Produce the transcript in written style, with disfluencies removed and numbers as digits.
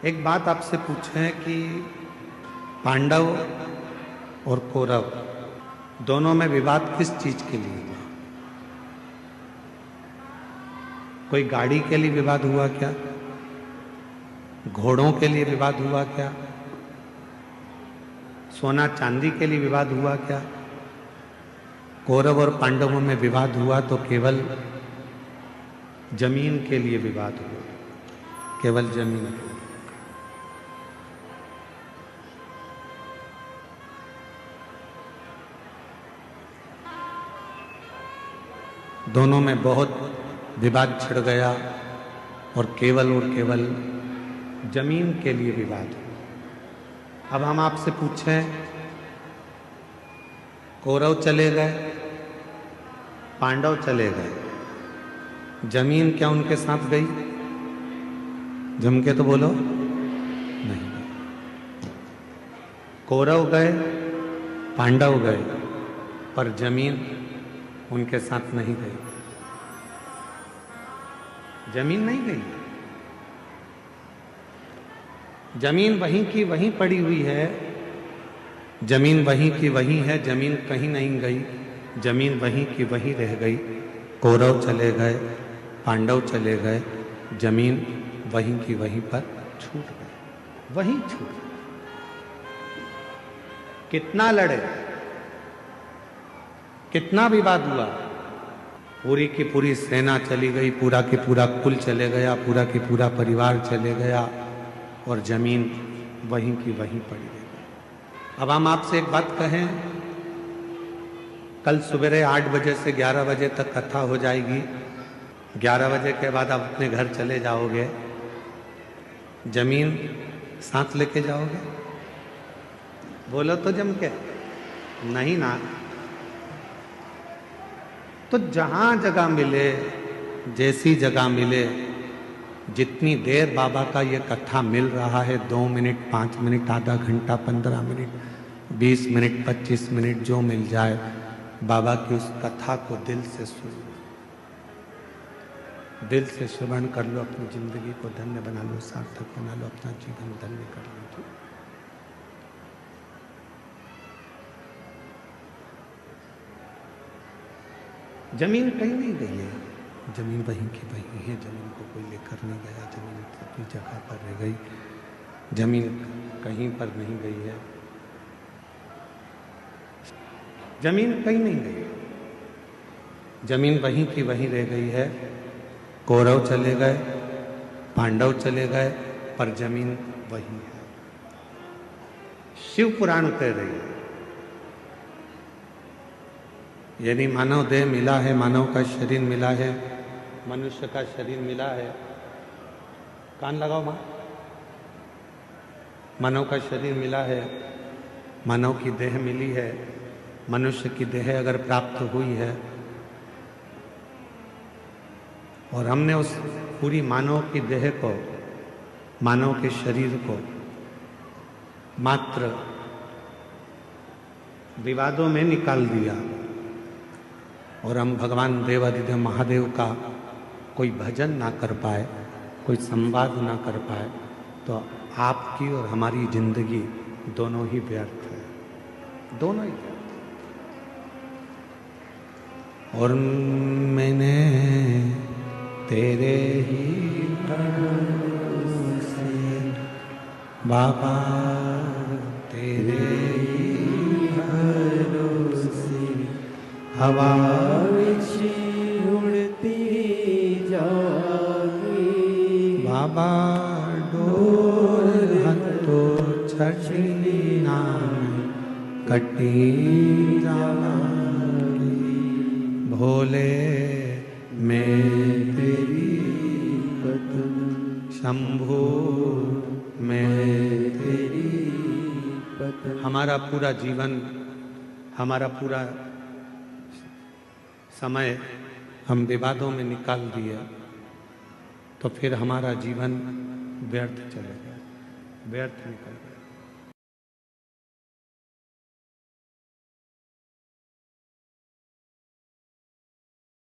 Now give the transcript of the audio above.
एक बात आपसे पूछें कि पांडव और कौरव दोनों में विवाद किस चीज के लिए हुआ? कोई गाड़ी के लिए विवाद हुआ क्या? घोड़ों के लिए विवाद हुआ क्या? सोना चांदी के लिए विवाद हुआ क्या? कौरव और पांडवों में विवाद हुआ तो केवल जमीन के लिए विवाद हुआ, केवल जमीन के लिए। दोनों में बहुत विवाद छिड़ गया और केवल जमीन के लिए विवाद हुआ। अब हम आपसे पूछें, कौरव चले गए, पांडव चले गए, जमीन क्या उनके साथ गई? जम के तो बोलो, नहीं। कौरव गए, पांडव गए, पर जमीन उनके साथ नहीं गई। जमीन नहीं गई, जमीन वहीं की वहीं पड़ी हुई है। जमीन वहीं की वहीं है, जमीन कहीं नहीं गई, जमीन वहीं की वहीं रह गई। कौरव चले गए, पांडव चले गए, जमीन वहीं की वहीं पर छूट गई, वहीं छूट गई। कितना लड़े, कितना विवाद हुआ, पूरी की पूरी सेना चली गई, पूरा की पूरा कुल चले गया, पूरा की पूरा परिवार चले गया और जमीन वहीं की वहीं पड़ी रही। अब हम आपसे एक बात कहें, कल सवेरे 8 बजे से 11 बजे तक कथा हो जाएगी। 11 बजे के बाद आप अपने घर चले जाओगे, जमीन साथ लेके जाओगे? बोलो तो जम के, नहीं ना। तो जहां जगह मिले, जैसी जगह मिले, जितनी देर बाबा का ये कथा मिल रहा है, 2 मिनट, 5 मिनट, आधा घंटा, 15 मिनट, 20 मिनट, 25 मिनट, जो मिल जाए, बाबा की उस कथा को दिल से सुनो, दिल से श्रवण कर लो, अपनी जिंदगी को धन्य बना लो, सार्थक बना लो, अपना जीवन धन्य कर लो। जमीन कहीं नहीं गई है, जमीन वहीं की वहीं है। जमीन को कोई लेकर नहीं गया, जमीन अपनी जगह पर रह गई, जमीन कहीं पर नहीं गई है, जमीन कहीं नहीं गई, जमीन वहीं की वहीं रह गई है। कौरव चले गए, पांडव चले गए, पर जमीन वहीं है। शिव पुराण कह रही है, यानी मानव देह मिला है, मानव का शरीर मिला है, मनुष्य का शरीर मिला है। कान लगाओ मां। मानव का शरीर मिला है, मानव की देह मिली है, मनुष्य की देह अगर प्राप्त हुई है और हमने उस पूरी मानव की देह को, मानव के शरीर को मात्र विवादों में निकाल दिया और हम भगवान देवाधिदेव महादेव का कोई भजन ना कर पाए, कोई संवाद ना कर पाए, तो आपकी और हमारी जिंदगी दोनों ही व्यर्थ है, दोनों ही व्यर्थ। और मैंने तेरे ही भरोसे बाबा, तेरे ही भरोसे हवा उड़ती जागी बाबा, डोर हतो छछली नाम कटी जागी। भोले मैं तेरी पतन, शंभो मैं तेरी पतन। हमारा पूरा जीवन, हमारा पूरा समय हम विवादों में निकाल दिए तो फिर हमारा जीवन व्यर्थ चलेगा, व्यर्थ निकल